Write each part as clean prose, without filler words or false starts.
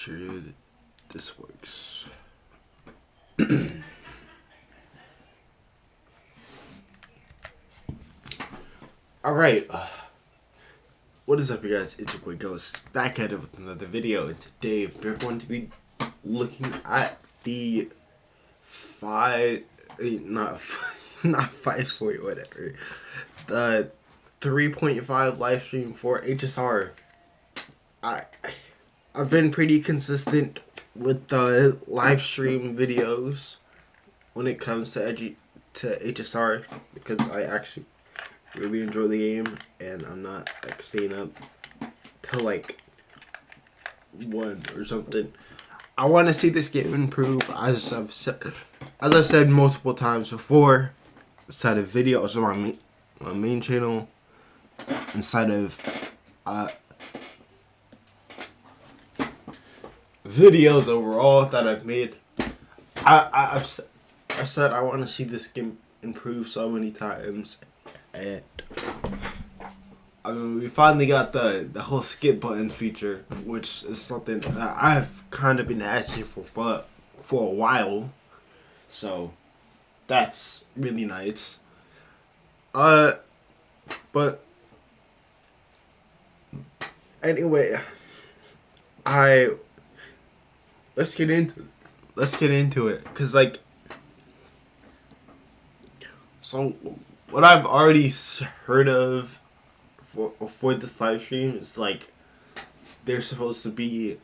sure this works. Alright, what is up you guys, it's your boy Ghost, back at it with another video, and today we're going to be looking at the not 5 point whatever, the 3.5 live stream for HSR. I've been pretty consistent with the live stream videos when it comes to HSR because I actually really enjoy the game and I'm not like staying up till like 1 or something. I want to see this game improve, as I've said multiple times before, inside of videos on my main channel, inside of videos overall that I've made. I've said I want to see this game improve so many times, and I mean, we finally got the whole skip button feature, which is something that I've kind of been asking for a while. So that's really nice. But anyway, let's get into it, cause like, so what I've already heard of for this live stream is like they're supposed to be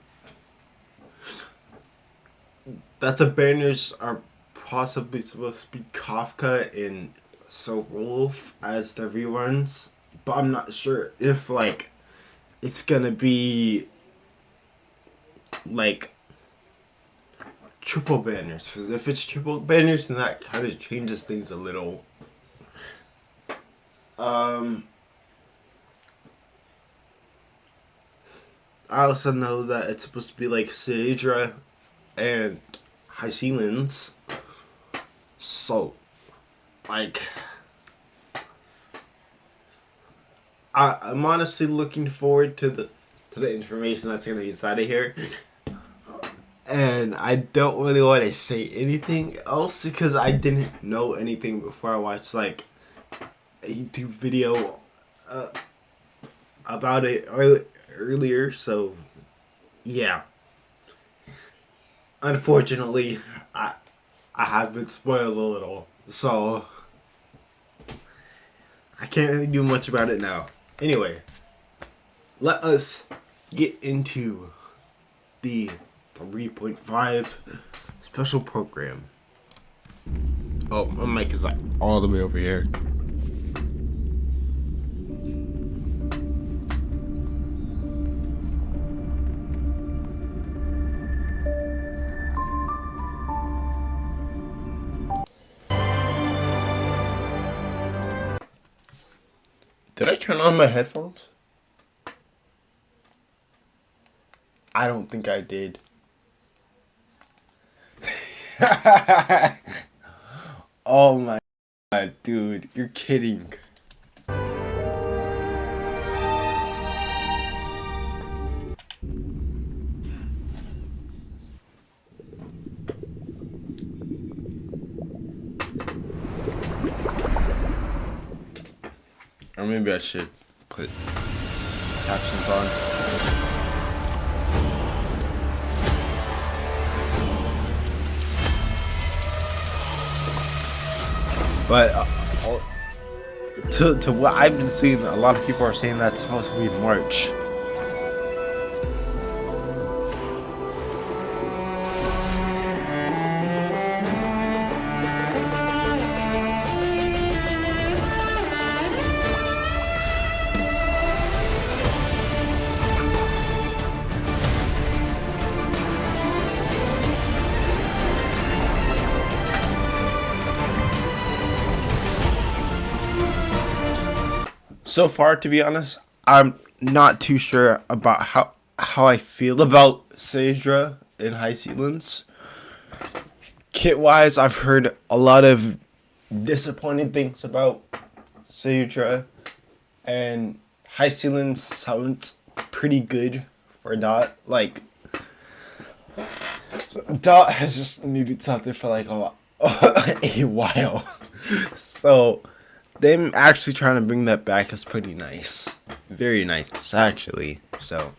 that the banners are possibly supposed to be Kafka and So Wolf as the reruns, but I'm not sure if like it's gonna be like triple banners, because if it's triple banners then that kind of changes things a little. I also know that it's supposed to be like Saedra and High Sealands. So, like, I'm honestly looking forward to the information that's gonna be inside of here. And I don't really want to say anything else because I didn't know anything before I watched like a YouTube video about it earlier. So yeah, unfortunately I have been spoiled a little, so I can't really do much about it now. Anyway, let us get into the 3.5 special program. Oh, my mic is like all the way over here. Did I turn on my headphones? I don't think I did. Oh my god, dude, you're kidding. Or maybe I should put captions on. But to what I've been seeing, a lot of people are saying that's supposed to be March. So far, to be honest, I'm not too sure about how I feel about Saedra and High Sealands. Kit-wise, I've heard a lot of disappointing things about Saedra, and High Sealands sounds pretty good for Dot. Like, Dot has just needed something for like a while. So them actually trying to bring that back is pretty nice. Very nice, actually. So.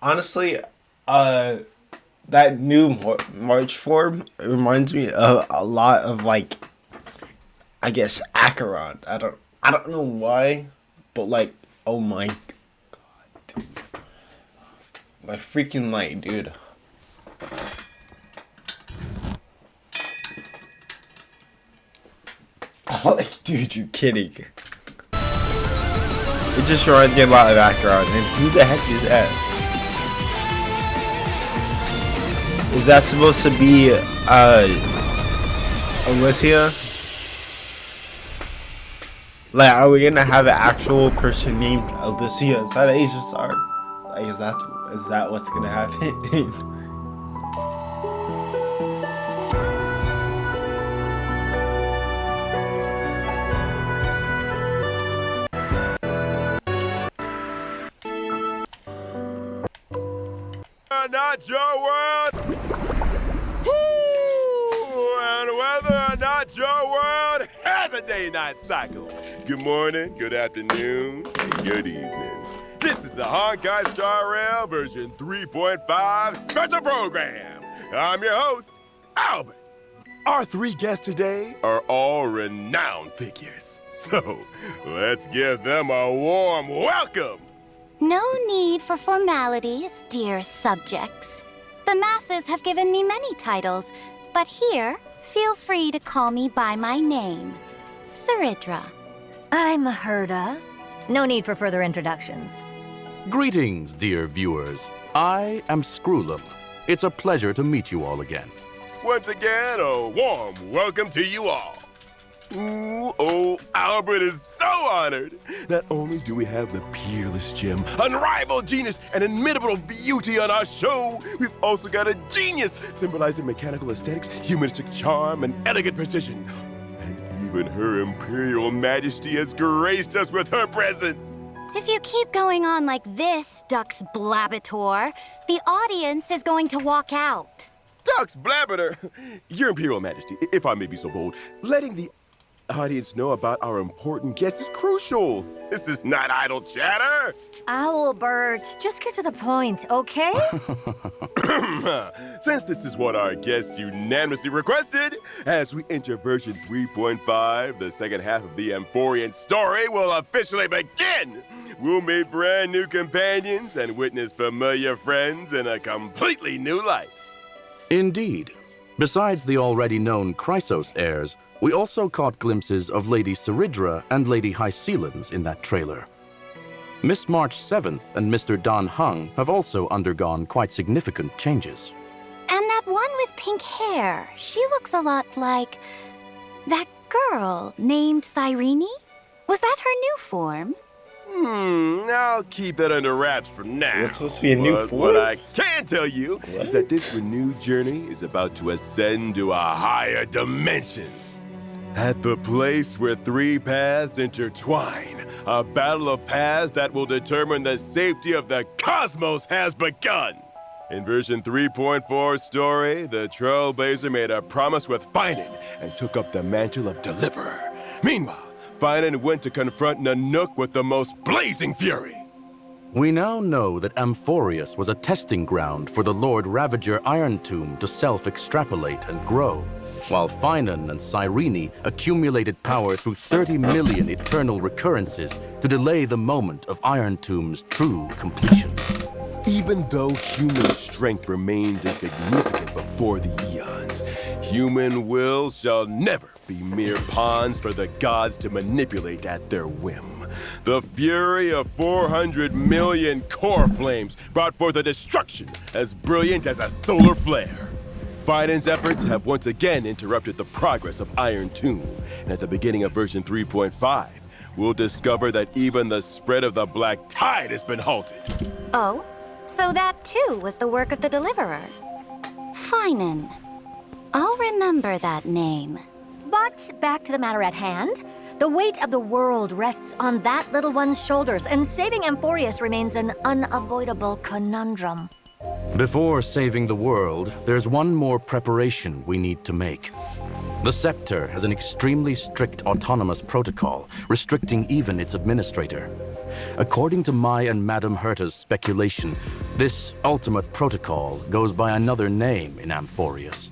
Honestly, that new March form reminds me of a lot of like, I guess Acheron. I don't know why, but like, oh my god, my freaking light, dude. Oh, like, dude, you kidding? It just reminds me a lot of Acheron. And who the heck is that? Is that supposed to be, Alicia? Like, are we gonna have an actual person named Alicia inside of HSR? Like, is that what's gonna happen? Not your world. Woo! And whether or not your world has a day-night cycle. Good morning, good afternoon, good evening. This is the Honkai Star Rail version 3.5 special program. I'm your host, Albert. Our three guests today are all renowned figures. So, let's give them a warm welcome. No need for formalities, dear subjects. The masses have given me many titles, but here, feel free to call me by my name, Saridra. I'm Herda. No need for further introductions. Greetings, dear viewers. I am Screwlum. It's a pleasure to meet you all again. Once again, a warm welcome to you all. Ooh, oh, Albert is so honored. Not only do we have the peerless gem, unrivaled genius, and inimitable beauty on our show, we've also got a genius symbolizing mechanical aesthetics, humanistic charm, and elegant precision. And even Her Imperial Majesty has graced us with her presence. If you keep going on like this, Dux Blabator, the audience is going to walk out. Dux Blabator! Your Imperial Majesty, if I may be so bold, letting the audience know about our important guests is crucial. This is not idle chatter. Owlbert, just get to the point, okay? Since this is what our guests unanimously requested, as we enter version 3.5, the second half of the Amphorian story will officially begin. We'll meet brand new companions and witness familiar friends in a completely new light. Indeed. Besides the already known Chrysos heirs, we also caught glimpses of Lady Saridra and Lady Hycelens in that trailer. Miss March 7th and Mr. Dan Heng have also undergone quite significant changes. And that one with pink hair, she looks a lot like that girl named Cyrene? Was that her new form? I'll keep that under wraps for now. That's supposed to be a new form? What I can tell you is that this renewed journey is about to ascend to a higher dimension. At the place where three paths intertwine, a battle of paths that will determine the safety of the cosmos has begun. In version 3.4 story, the Trailblazer made a promise with Finan and took up the mantle of Deliverer. Meanwhile, Finan went to confront Nanook with the most blazing fury. We now know that Amphorius was a testing ground for the Lord Ravager Iron Tomb to self-extrapolate and grow, while Finan and Cyrene accumulated power through 30 million eternal recurrences to delay the moment of Iron Tomb's true completion. Even though human strength remains insignificant before the eons, Force. Human wills shall never be mere pawns for the gods to manipulate at their whim. The fury of 400 million core flames brought forth a destruction as brilliant as a solar flare. Finon's efforts have once again interrupted the progress of Iron Tomb, and at the beginning of version 3.5, we'll discover that even the spread of the Black Tide has been halted. Oh? So that too was the work of the Deliverer. Finon. I'll remember that name. But back to the matter at hand. The weight of the world rests on that little one's shoulders, and saving Amphorius remains an unavoidable conundrum. Before saving the world, there's one more preparation we need to make. The Scepter has an extremely strict autonomous protocol, restricting even its administrator. According to my and Madame Herta's speculation, this ultimate protocol goes by another name in Amphorius.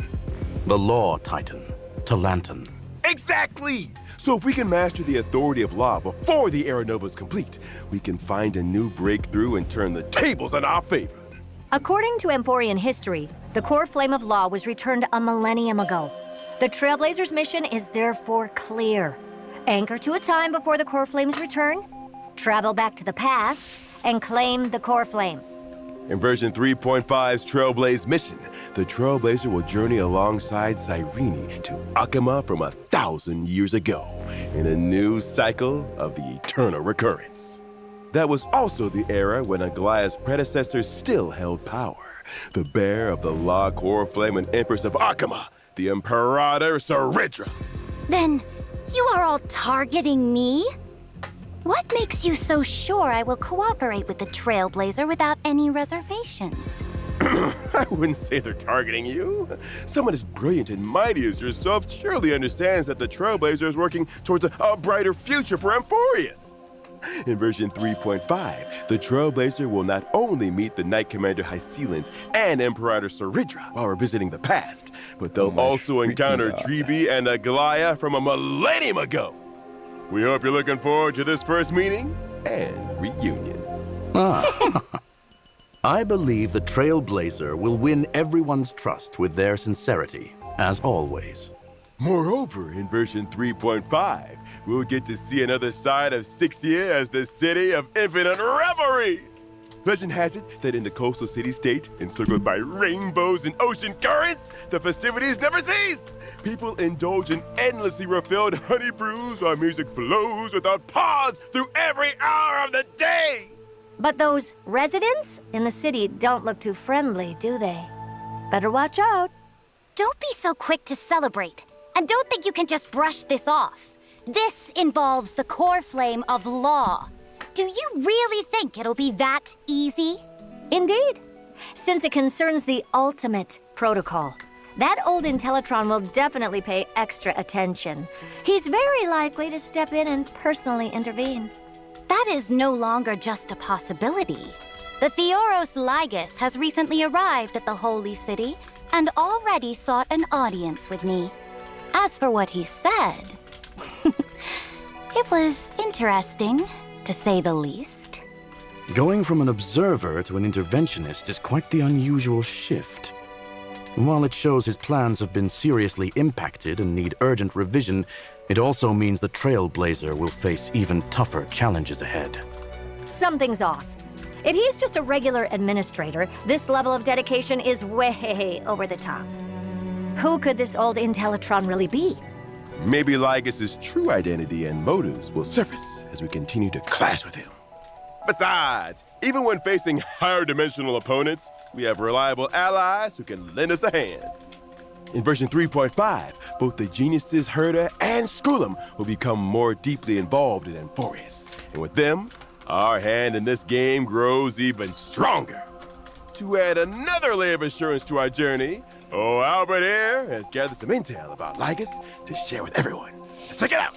The Law Titan, Talanton. Exactly! So if we can master the authority of law before the Era Nova is complete, we can find a new breakthrough and turn the tables in our favor. According to Amphorian history, the core flame of law was returned a millennium ago. The Trailblazers' mission is therefore clear. Anchor to a time before the core flame's return, travel back to the past, and claim the core flame. In version 3.5's Trailblaze mission, the Trailblazer will journey alongside Cyrene to Akima from 1,000 years ago, in a new cycle of the eternal recurrence. That was also the era when Aglaya's predecessors still held power. The bearer of the Law Core Flame and Empress of Akima, the Imperator Saridra. Then, you are all targeting me? What makes you so sure I will cooperate with the Trailblazer without any reservations? I wouldn't say they're targeting you. Someone as brilliant and mighty as yourself surely understands that the Trailblazer is working towards a brighter future for Amphorius. In version 3.5, the Trailblazer will not only meet the Knight Commander Hycelens and Imperator Saridra while revisiting the past, but they'll also encounter Treeby and Aglaya from a millennium ago. We hope you're looking forward to this first meeting and reunion. I believe the Trailblazer will win everyone's trust with their sincerity, as always. Moreover, in version 3.5, we'll get to see another side of Sixia as the city of infinite revelry. Legend has it that in the coastal city-state, encircled by rainbows and ocean currents, the festivities never cease. People indulge in endlessly refilled honey brews while music flows without pause through every hour of the day. But those residents in the city don't look too friendly, do they? Better watch out. Don't be so quick to celebrate. And don't think you can just brush this off. This involves the core flame of law. Do you really think it'll be that easy? Indeed. Since it concerns the ultimate protocol, that old Intellitron will definitely pay extra attention. He's very likely to step in and personally intervene. That is no longer just a possibility. The Theoros Ligus has recently arrived at the Holy City and already sought an audience with me. As for what he said, it was interesting, to say the least. Going from an observer to an interventionist is quite the unusual shift. While it shows his plans have been seriously impacted and need urgent revision, it also means the Trailblazer will face even tougher challenges ahead. Something's off. If he's just a regular administrator, this level of dedication is way over the top. Who could this old Intellitron really be? Maybe Ligus's true identity and motives will surface as we continue to clash with him. Besides, even when facing higher dimensional opponents, we have reliable allies who can lend us a hand. In version 3.5, both the geniuses Herta and Skulum will become more deeply involved in Amphorius. And with them, our hand in this game grows even stronger. To add another layer of assurance to our journey, Albert here has gathered some intel about Ligus to share with everyone. Let's check it out.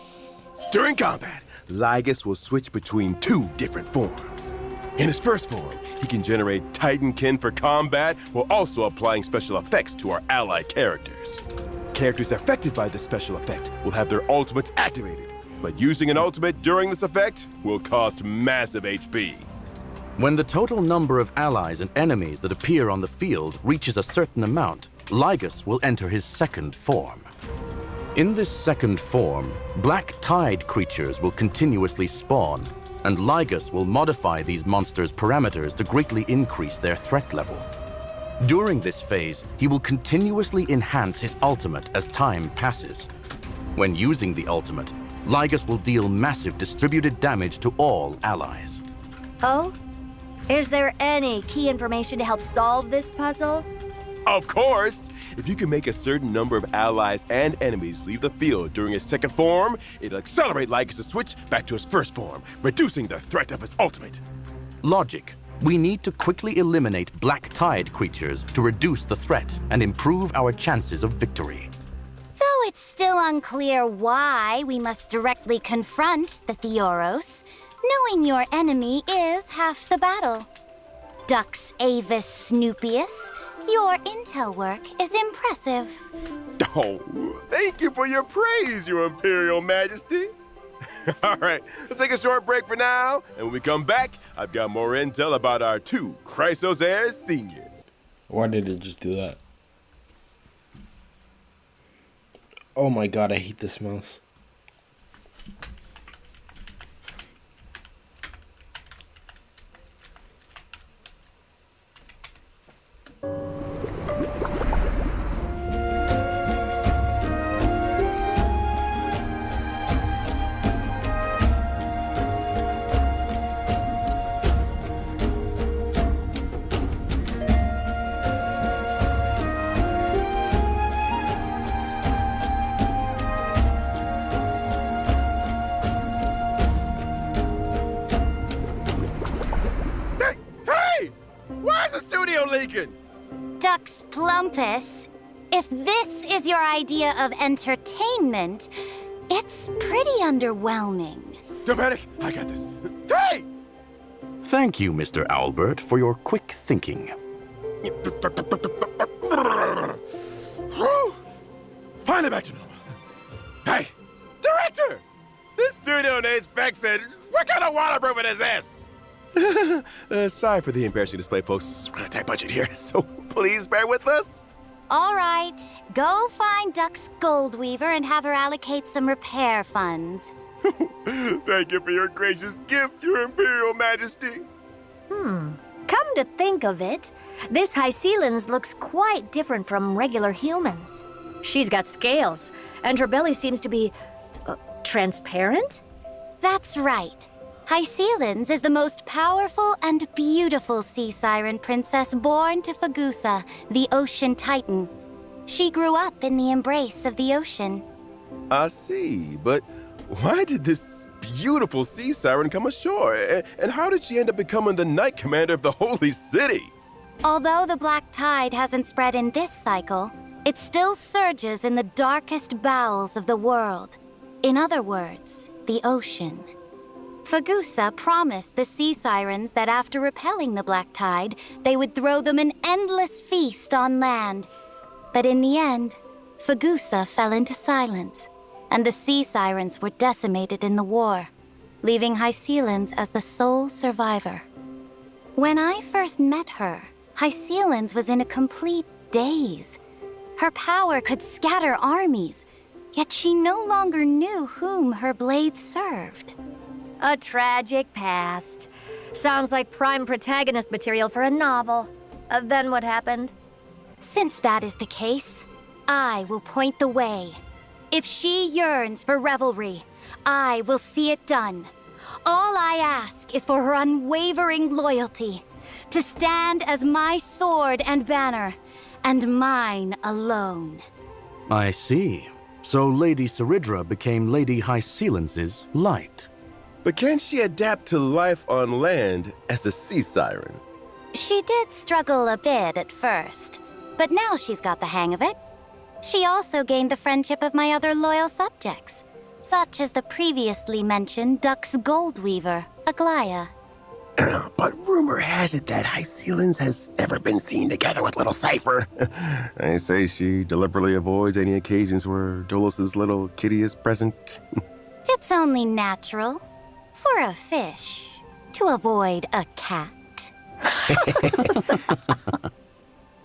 During combat, Ligus will switch between two different forms. In his first form, he can generate Titankin for combat while also applying special effects to our allied characters. Characters affected by this special effect will have their ultimates activated, but using an ultimate during this effect will cost massive HP. When the total number of allies and enemies that appear on the field reaches a certain amount, Lygus will enter his second form. In this second form, black tide creatures will continuously spawn, and Lygus will modify these monsters' parameters to greatly increase their threat level. During this phase, he will continuously enhance his ultimate as time passes. When using the ultimate, Lygus will deal massive distributed damage to all allies. Oh? Is there any key information to help solve this puzzle? Of course! If you can make a certain number of allies and enemies leave the field during his second form, it'll accelerate Lygus to switch back to his first form, reducing the threat of his ultimate. Logic. We need to quickly eliminate black tide creatures to reduce the threat and improve our chances of victory. Though it's still unclear why we must directly confront the Theoros, knowing your enemy is half the battle. Dux Avis Snoopius, your intel work is impressive. Oh, thank you for your praise, Your Imperial Majesty. All right, let's take a short break for now, and when we come back, I've got more intel about our two Chrysos heirs seniors. Why did it just do that? Oh my god, I hate this mouse. Hey! Why is the studio leaking? Dux Plumpus, if this is your idea of entertainment, it's pretty underwhelming. Dramatic, I got this. Hey! Thank you, Mr. Albert, for your quick thinking. Finally back to normal. Hey, director! This studio needs fixing. What kind of waterproofing is this? Sorry for the embarrassing display, folks. We're on a tight budget here, so please bear with us. All right, go find Dux Goldweaver and have her allocate some repair funds. Thank you for your gracious gift, Your Imperial Majesty. Come to think of it, this Hycelan's looks quite different from regular humans. She's got scales, and her belly seems to be transparent? That's right. Hycelan's is the most powerful and beautiful sea siren princess born to Fagusa, the ocean titan. She grew up in the embrace of the ocean. I see, but why did this beautiful sea siren come ashore? And how did she end up becoming the Knight Commander of the Holy City? Although the black tide hasn't spread in this cycle, it still surges in the darkest bowels of the world. In other words, the ocean. Fagusa promised the sea sirens that after repelling the black tide, they would throw them an endless feast on land. But in the end, Fagusa fell into silence, and the sea sirens were decimated in the war, leaving Hycelan's as the sole survivor. When I first met her, Hycelan's was in a complete daze. Her power could scatter armies, yet she no longer knew whom her blade served. A tragic past. Sounds like prime protagonist material for a novel. Then what happened? Since that is the case, I will point the way. If she yearns for revelry, I will see it done. All I ask is for her unwavering loyalty, to stand as my sword and banner, and mine alone. I see. So Lady Saridra became Lady Hycelan's light. But can she adapt to life on land as a sea siren? She did struggle a bit at first, but now she's got the hang of it. She also gained the friendship of my other loyal subjects, such as the previously mentioned Dux Goldweaver, Aglaya. But rumor has it that Hycelan's has never been seen together with little Cypher. I say she deliberately avoids any occasions where Dolus's little kitty is present. It's only natural for a fish to avoid a cat.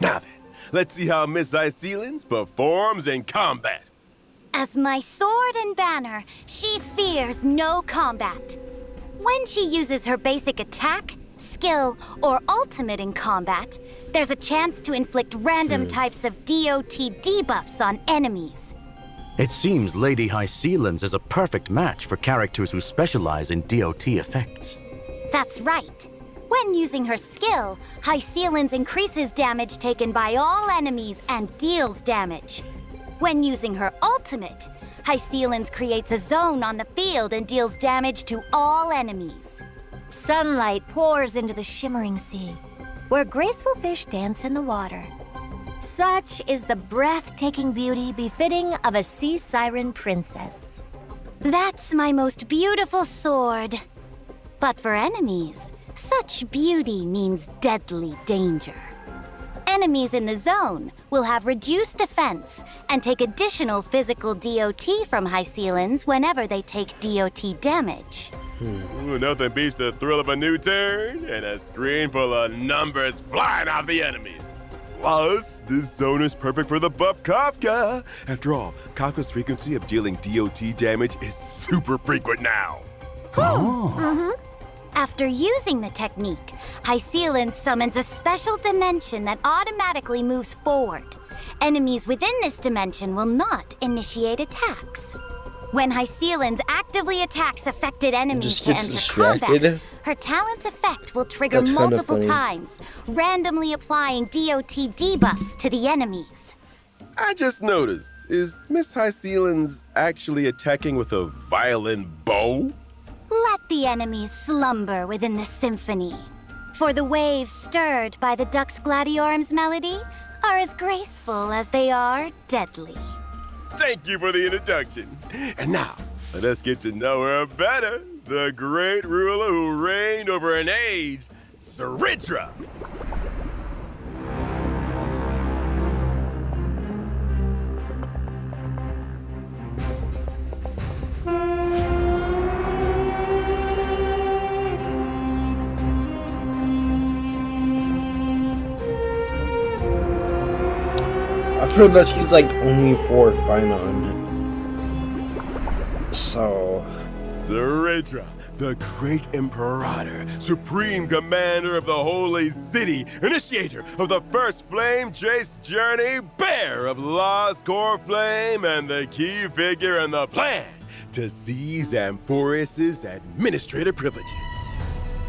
Now then, let's see how Miss Icelens performs in combat. As my sword and banner, she fears no combat. When she uses her basic attack, skill, or ultimate in combat, there's a chance to inflict random types of DOT debuffs on enemies. It seems Lady Icelens is a perfect match for characters who specialize in DOT effects. That's right. When using her skill, Icelens increases damage taken by all enemies and deals damage. When using her ultimate, Icelens creates a zone on the field and deals damage to all enemies. Sunlight pours into the shimmering sea, where graceful fish dance in the water. Such is the breathtaking beauty befitting of a sea siren princess. That's my most beautiful sword. But for enemies, such beauty means deadly danger. Enemies in the zone will have reduced defense and take additional physical DOT from Icelens whenever they take DOT damage. Ooh, nothing beats the thrill of a new turn and a screen full of numbers flying off the enemies. Plus, this zone is perfect for the buff Kafka. After all, Kafka's frequency of dealing DOT damage is super frequent now. After using the technique, Icelens summons a special dimension that automatically moves forward. Enemies within this dimension will not initiate attacks. When Icelens actively attacks affected enemies Just to gets enter distracted. combat, her talent's effect will trigger That's kinda multiple funny. times, randomly applying DOT debuffs to the enemies. I just noticed, is Miss Icelens actually attacking with a violin bow? Let the enemies slumber within the symphony, for the waves stirred by the Dux Gladiorum's melody are as graceful as they are deadly. Thank you for the introduction. And now, let us get to know her better. The great ruler who reigned over an age, Saridra. I've heard that she's like only 4 Finon. So Saridra, the great imperator, supreme commander of the holy city, initiator of the first flame chase journey, bearer of Lost Core Flame, and the key figure in the plan to seize Amphorius's administrative privileges.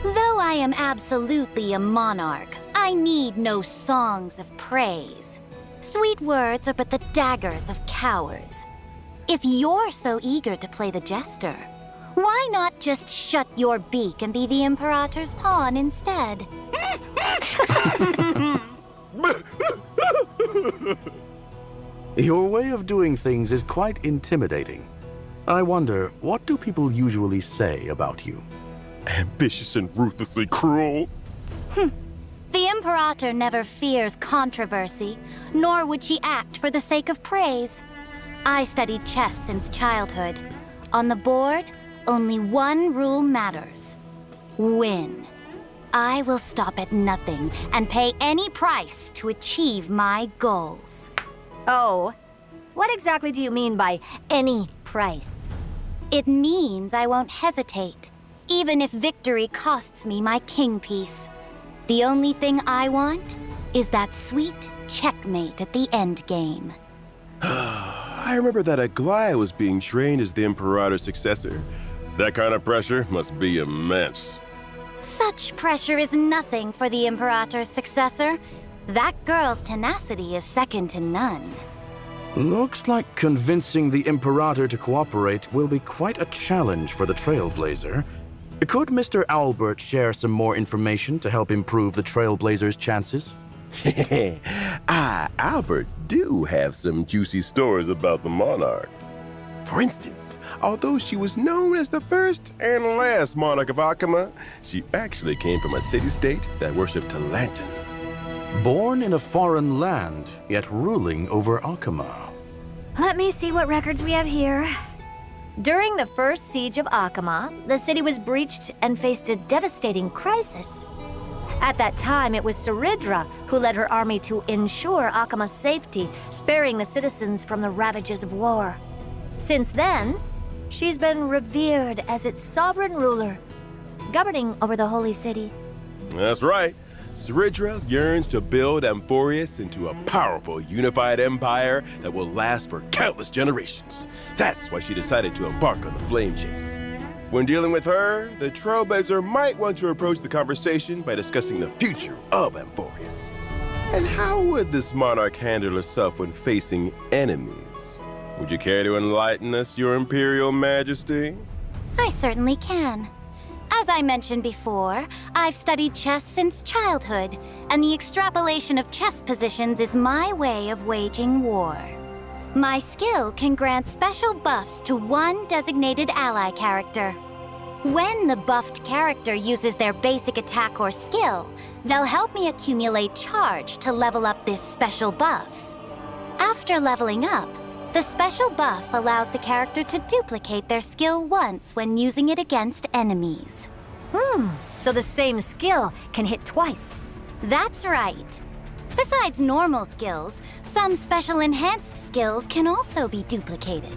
Though I am absolutely a monarch, I need no songs of praise. Sweet words are but the daggers of cowards. If you're so eager to play the jester, why not just shut your beak and be the Imperator's pawn instead? Your way of doing things is quite intimidating. I wonder, what do people usually say about you? Ambitious and ruthlessly cruel. The Imperator never fears controversy, nor would she act for the sake of praise. I studied chess since childhood. On the board, only one rule matters: win. I will stop at nothing and pay any price to achieve my goals. Oh, what exactly do you mean by any price? It means I won't hesitate, even if victory costs me my king piece. The only thing I want is that sweet checkmate at the end game. I remember that Aglaya was being trained as the Imperator's successor. That kind of pressure must be immense. Such pressure is nothing for the Imperator's successor. That girl's tenacity is second to none. Looks like convincing the Imperator to cooperate will be quite a challenge for the Trailblazer. Could Mr. Albert share some more information to help improve the Trailblazer's chances? Albert do have some juicy stories about the monarch. For instance, although she was known as the first and last monarch of Akama, she actually came from a city-state that worshipped Lantern. Born in a foreign land, yet ruling over Akama. Let me see what records we have here. During the first siege of Akama, the city was breached and faced a devastating crisis. At that time, it was Saridra who led her army to ensure Akama's safety, sparing the citizens from the ravages of war. Since then, she's been revered as its sovereign ruler, governing over the holy city. That's right. Ceridra yearns to build Amphorius into a powerful, unified empire that will last for countless generations. That's why she decided to embark on the flame chase. When dealing with her, the Trailblazer might want to approach the conversation by discussing the future of Amphorius. And how would this monarch handle herself when facing enemies? Would you care to enlighten us, your Imperial Majesty? I certainly can. As I mentioned before, I've studied chess since childhood, and the extrapolation of chess positions is my way of waging war. My skill can grant special buffs to one designated ally character. When the buffed character uses their basic attack or skill, they'll help me accumulate charge to level up this special buff. After leveling up, the special buff allows the character to duplicate their skill once when using it against enemies. So the same skill can hit twice. That's right. Besides normal skills, some special enhanced skills can also be duplicated.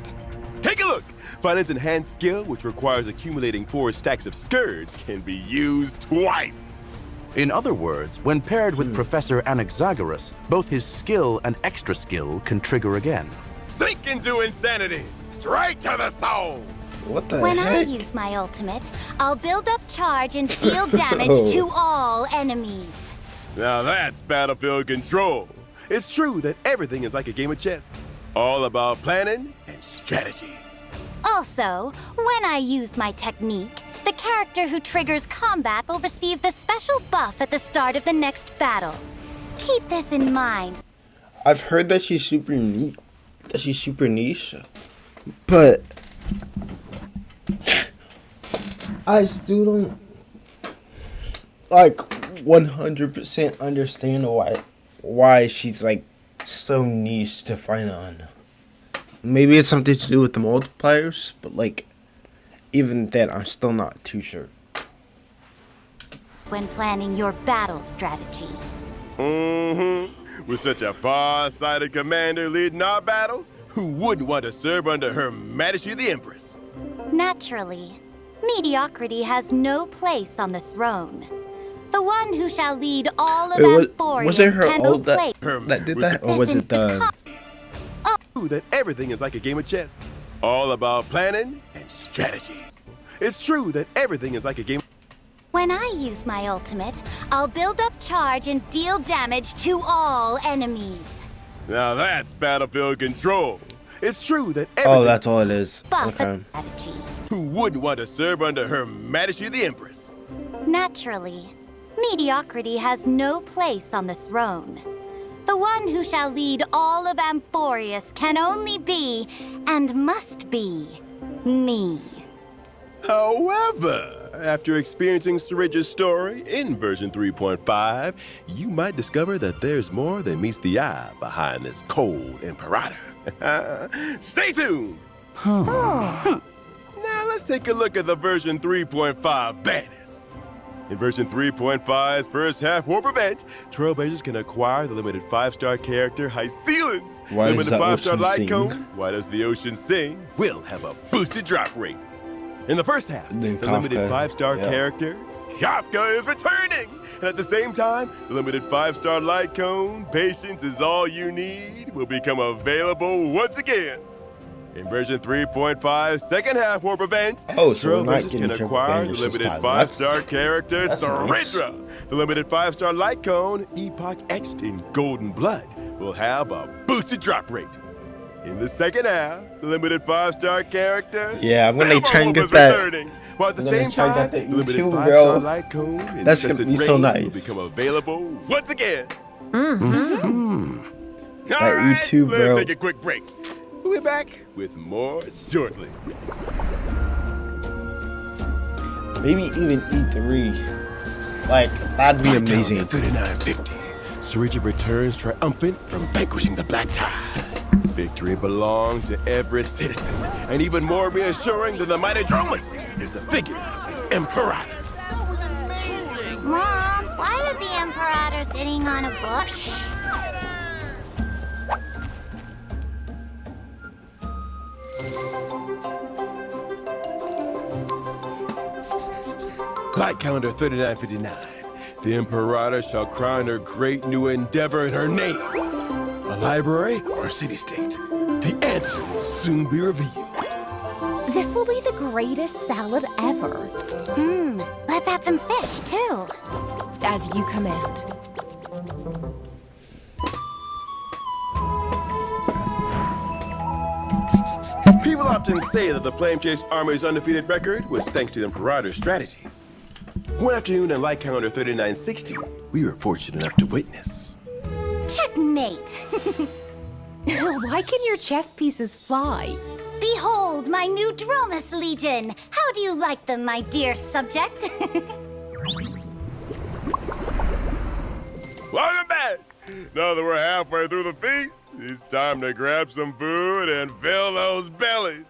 Take a look! Finance Enhanced Skill, which requires accumulating 4 stacks of scourge, can be used twice. In other words, when paired with Professor Anaxagoras, both his skill and extra skill can trigger again. Sink into insanity! Straight to the soul! What the When I heck? use my ultimate, I'll build up charge and deal damage to all enemies. Now that's battlefield control. It's true that everything is like a game of chess. All about planning and strategy. Also, when I use my technique, the character who triggers combat will receive the special buff at the start of the next battle. Keep this in mind. I've heard that she's super neat. That she's super niche. But I still don't like 100% understand why she's like so niche to find on. Maybe it's something to do with the multipliers, but like even then I'm still not too sure. When planning your battle strategy. With such a far-sighted commander leading our battles, who wouldn't want to serve under Her Majesty the Empress? Naturally, mediocrity has no place on the throne. The one who shall lead all of Amphorius was it her can ult play. that did that, or was it the? That everything is like a game of chess. All about planning and strategy. It's true that everything is like a game. When I use my ultimate, I'll build up charge and deal damage to all enemies. Now that's battlefield control. It's true that everything. Oh, that's all it is. Buff Okay. strategy. Who wouldn't want to serve under Her Majesty the Empress? Naturally, mediocrity has no place on the throne. The one who shall lead all of Amphorius can only be, and must be, me. However, after experiencing Ceridra's story in version 3.5, you might discover that there's more than meets the eye behind this cold imperator. Stay tuned! Now let's take a look at the version 3.5 banners. In version 3.5's first half warp event, Trailblazers can acquire the limited 5-star character High Ceilings. Why does Limited the 5-star ocean light sing? cone. Why does the ocean sing? Will have a boosted drop rate. In the first half, Then the limited Kafka, 5-star yeah. character, Kafka, is returning. And at the same time, the limited 5-star light cone, Patience is All You Need, will become available once again. In version 3.5's second half warp event, Oh, so we're not Trailblazers getting can triple acquire the banners this limited time. 5-star character that's nice. Ceridra. The limited 5-star light cone, Epoch etched in golden blood, will have a boosted drop rate. In the second half, the limited 5-star character, Yeah, I'm gonna Silver try and Wolf get is that. returning. While at the I'm gonna same try time, and get that the limited YouTube, 5-star bro. light cone, That's gonna Incessant be so Rain nice. will become available once again. That All right, YouTube, let's bro. take a quick break. We'll be back with more shortly. Maybe even E3. Like, that'd be amazing. At 3950, Ceridra returns triumphant from vanquishing the Black Tide. Victory belongs to every citizen, and even more reassuring than the mighty Dromus is the figure of the Imperator. Mom, why does the Imperator sitting on a book? Light calendar 3959. The Imperator shall crown her great new endeavor in her name. A library or a city-state? The answer will soon be revealed. This will be the greatest salad ever. Let's add some fish, too. As you command. People often say that the Flame Chase Army's undefeated record was thanks to the Imperator's strategies. One afternoon in Light Calendar 3960, we were fortunate enough to witness. Checkmate. Why can your chess pieces fly? Behold, my new Dromus Legion. How do you like them, my dear subject? Welcome back! Now that we're halfway through the feast, it's time to grab some food and fill those bellies.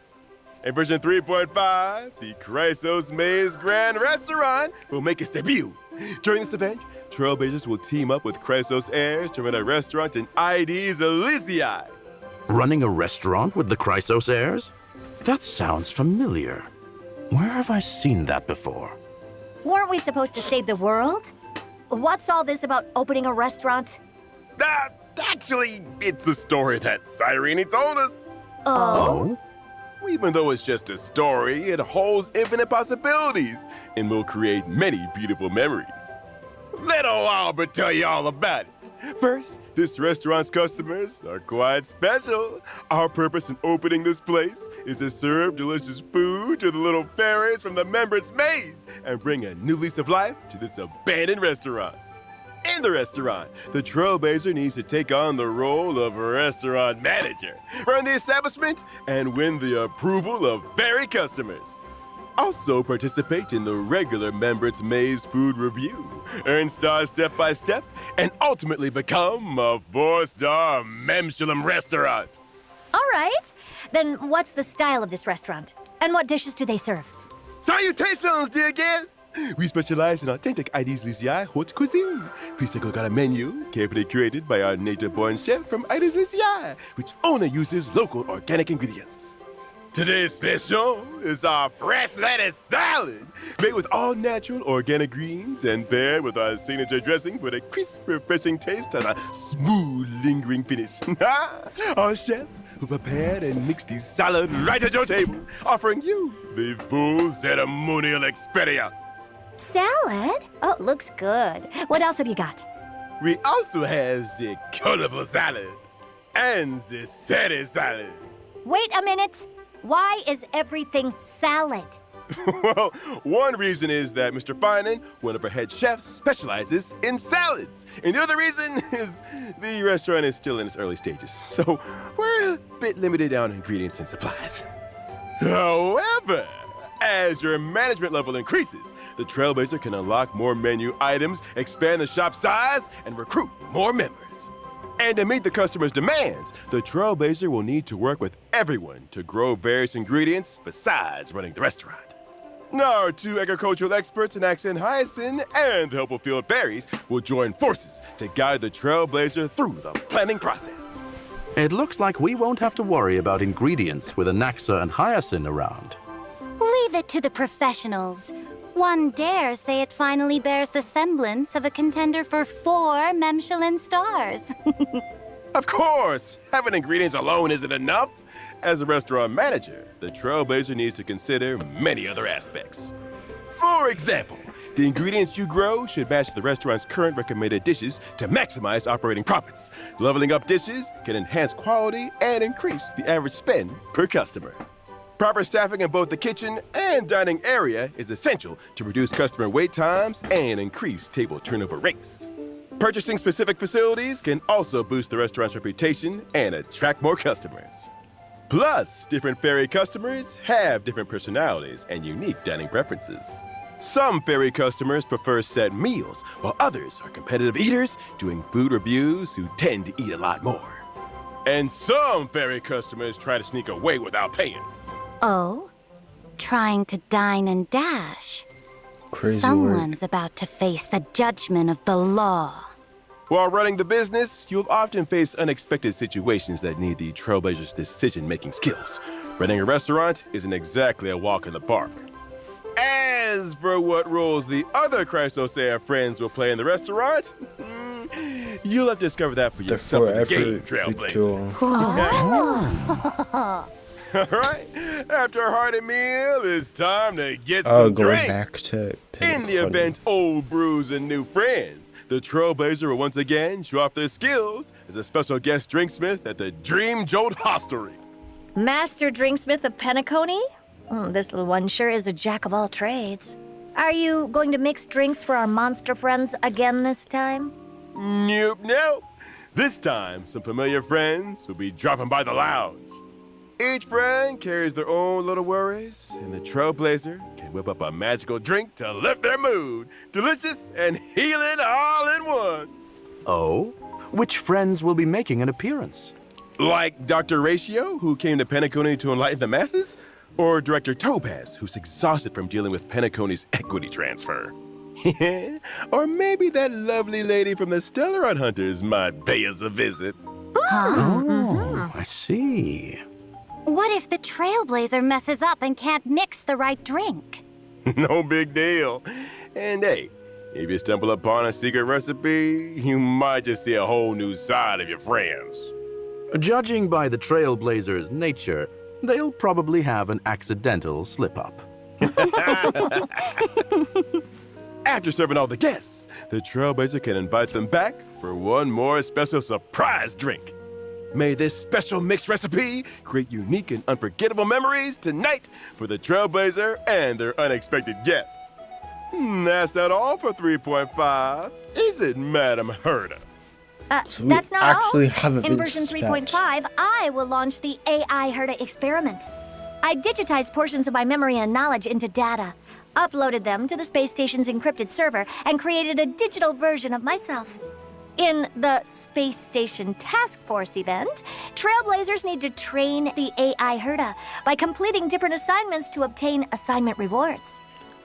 In version 3.5, the Chrysos Maze Grand Restaurant will make its debut. During this event, Trailblazers will team up with Chrysos Heirs to run a restaurant in ID's Elysiae. Running a restaurant with the Chrysos heirs? That sounds familiar. Where have I seen that before? Weren't we supposed to save the world? What's all this about opening a restaurant? Actually, it's the story that Cyrene told us. Oh? Even though it's just a story, it holds infinite possibilities and will create many beautiful memories. Let old Albert tell you all about it. First, this restaurant's customers are quite special. Our purpose in opening this place is to serve delicious food to the little fairies from the Members Maze and bring a new lease of life to this abandoned restaurant. In the restaurant, the Trailblazer needs to take on the role of restaurant manager, run the establishment, and win the approval of fairy customers. Also participate in the regular Members Maze food review, earn stars step by step, and ultimately become a 4-star Memshalem restaurant. All right. Then what's the style of this restaurant? And what dishes do they serve? Salutations, dear guests! We specialize in authentic ID's Elysiae haute cuisine. Please take a look at our menu, carefully curated by our nature-born chef from ID's Elysiae, which only uses local organic ingredients. Today's special is our fresh lettuce salad, made with all natural organic greens and paired with our signature dressing for a crisp, refreshing taste and a smooth, lingering finish. Our chef who prepared and mixed the salad right at your table, offering you the full ceremonial experience. Salad? Oh, looks good. What else have you got? We also have the colorful salad and the city salad. Wait a minute. Why is everything salad? Well, one reason is that Mr. Finan, one of our head chefs, specializes in salads. And the other reason is the restaurant is still in its early stages, so we're a bit limited on ingredients and supplies. However, as your management level increases, the Trailblazer can unlock more menu items, expand the shop size, and recruit more members. And to meet the customer's demands, the Trailblazer will need to work with everyone to grow various ingredients besides running the restaurant. Now, our 2 agricultural experts in Accent Hyacinth and the helpful field fairies will join forces to guide the Trailblazer through the planning process. It looks like we won't have to worry about ingredients with Anaxa and Hyacinth around. Leave it to the professionals. One dare say it finally bears the semblance of a contender for 4 Memshalem stars. Of course, having ingredients alone isn't enough. As a restaurant manager, the Trailblazer needs to consider many other aspects. For example, the ingredients you grow should match the restaurant's current recommended dishes to maximize operating profits. Leveling up dishes can enhance quality and increase the average spend per customer. Proper staffing in both the kitchen and dining area is essential to reduce customer wait times and increase table turnover rates. Purchasing specific facilities can also boost the restaurant's reputation and attract more customers. Plus, different fairy customers have different personalities and unique dining preferences. Some fairy customers prefer set meals, while others are competitive eaters doing food reviews who tend to eat a lot more. And some fairy customers try to sneak away without paying. Oh? Trying to dine and dash. Crazy Someone's about to face the judgment of the law. While running the business, you'll often face unexpected situations that need the Trailblazers' decision-making skills. Running a restaurant isn't exactly a walk in the park. As for what roles the other Chrysosea friends will play in the restaurant, you'll have to discover that for yourself in the game, Trailblazer. Alright, after a hearty meal, it's time to get some drinks. Back to In the event old brews and new friends, the Trailblazer will once again show off their skills as a special guest drinksmith at the Dream Jolt Hostelry. Master Drinksmith of Penacony? This little one sure is a jack of all trades. Are you going to mix drinks for our monster friends again this time? Nope. This time, some familiar friends will be dropping by the lounge. Each friend carries their own little worries, and the Trailblazer can whip up a magical drink to lift their mood. Delicious and healing all in one. Oh? Which friends will be making an appearance? Like Dr. Ratio, who came to Penacony to enlighten the masses? Or Director Topaz, who's exhausted from dealing with Penacony's equity transfer? Or maybe that lovely lady from the Stellar Hunters might pay us a visit. Oh, I see. What if the Trailblazer messes up and can't mix the right drink? No big deal. And hey, if you stumble upon a secret recipe, you might just see a whole new side of your friends. Judging by the Trailblazer's nature, they'll probably have an accidental slip-up. After serving all the guests, the Trailblazer can invite them back for one more special surprise drink. May this special mixed recipe create unique and unforgettable memories tonight for the Trailblazer and their unexpected guests. That's not all for 3.5, is it, Madam Herda? So That's not actually all. have In version 3.5, I will launch the AI Herda experiment. I digitized portions of my memory and knowledge into data, uploaded them to the space station's encrypted server, and created a digital version of myself. In the Space Station Task Force event, Trailblazers need to train the AI Herda by completing different assignments to obtain assignment rewards.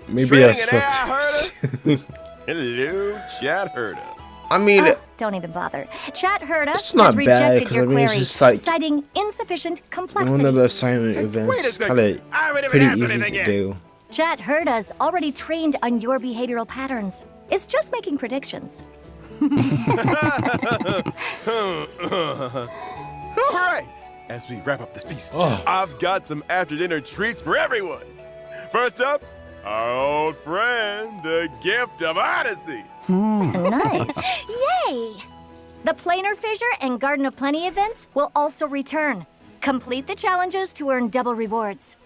Maybe I Training an AI spoke. Hello, Chat Herda. I mean, Don't even bother. Chat Herda It's has not bad, rejected 'cause your I mean, it's query, just like citing insufficient complexity. one of the assignment events wait a is second. kind of I haven't even pretty asked easy anything to yet. do. Chat Herda's already trained on your behavioral patterns. It's just making predictions. All right, as we wrap up this feast, I've got some after-dinner treats for everyone. First up, our old friend, the Gift of Odyssey. Nice. Yay! The Planar Fissure and Garden of Plenty events will also return. Complete the challenges to earn double rewards.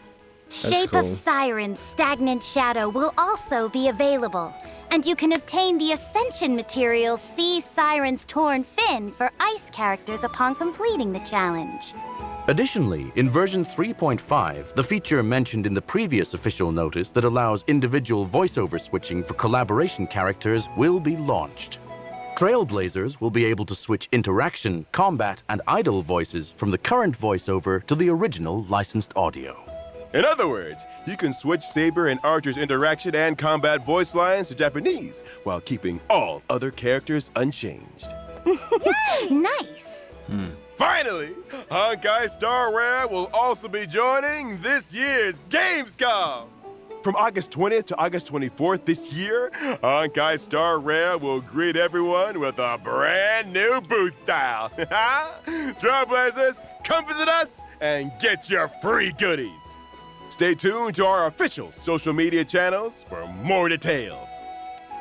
Shape cool. of Siren's Stagnant Shadow will also be available. And you can obtain the Ascension material Sea Siren's Torn Fin for ice characters upon completing the challenge. Additionally, in version 3.5, the feature mentioned in the previous official notice that allows individual voiceover switching for collaboration characters will be launched. Trailblazers will be able to switch interaction, combat, and idle voices from the current voiceover to the original licensed audio. In other words, you can switch Saber and Archer's interaction and combat voice lines to Japanese while keeping all other characters unchanged. Nice! Finally, Honkai Star Rare will also be joining this year's Gamescom. From August 20th to August 24th this year, Honkai Star Rare will greet everyone with a brand new boot style. Trailblazers, come visit us and get your free goodies. Stay tuned to our official social media channels for more details.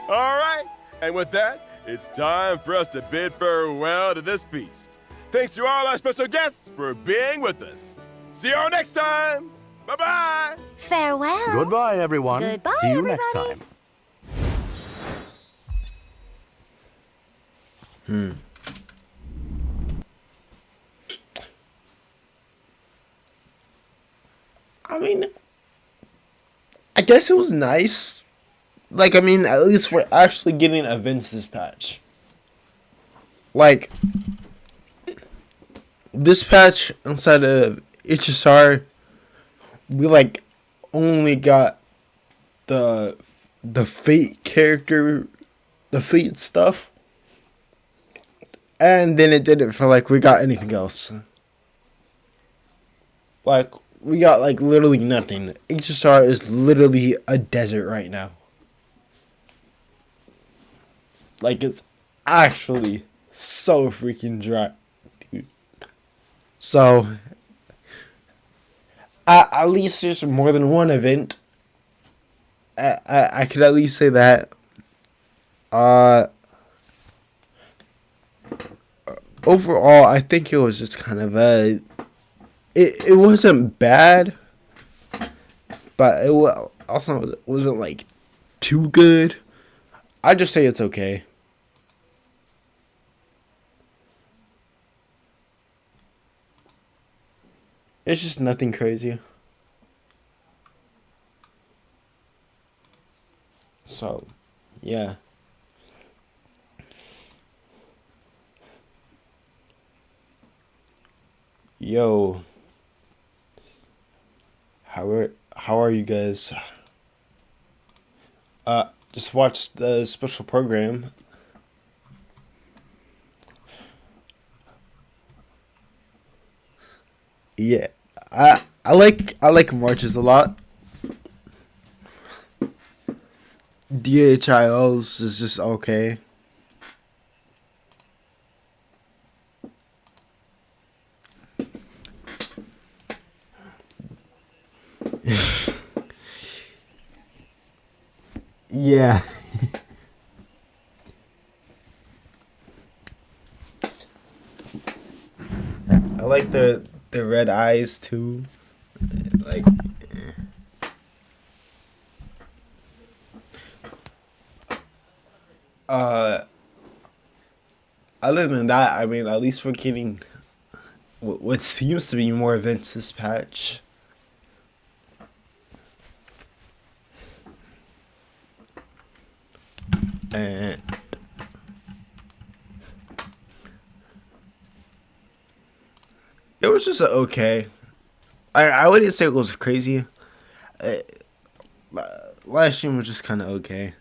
All right, and with that, it's time for us to bid farewell to this feast. Thanks to all our special guests for being with us. See you all next time. Bye-bye. Farewell! Goodbye, everyone. Goodbye, See you next everybody. time. I mean, I guess it was nice. Like, I mean, at least we're actually getting events this patch. Like, this patch inside of HSR, we like only got the Fate character, the Fate stuff. And then it didn't feel like we got anything else. Like, we got, like, literally nothing. HSR is literally a desert right now. Like, it's actually so freaking dry, dude. So, at least there's more than one event. I could at least say that. Overall, I think it was just kind of it wasn't bad, but it also wasn't like too good. I'd just say it's okay. It's just nothing crazy. So, yeah. Yo, how are you guys? Just watched the special program. Yeah, I like marches a lot. DHILs is just okay. Yeah. I like the red eyes too. Like, uh other than that, I mean, at least we're getting what seems to be more events this patch. And it was just okay. I wouldn't say it was crazy. Uh, Last stream was just kind of okay.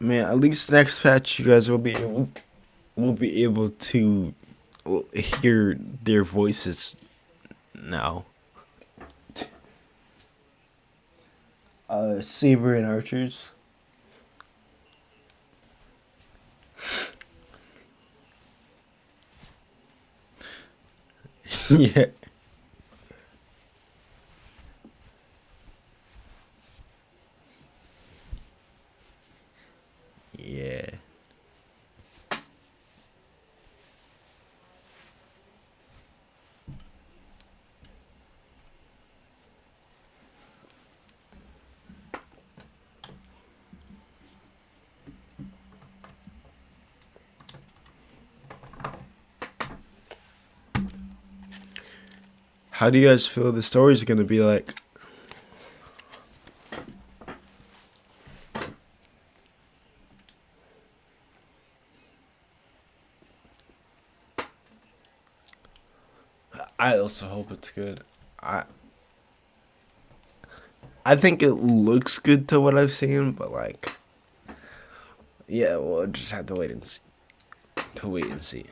Man, at least next patch you guys will be able to hear their voices now. Saber and archers. Yeah. Yeah. How do you guys feel the story's gonna be like? I also hope it's good. I think it looks good to what I've seen, but like, yeah, we'll just have to wait and see.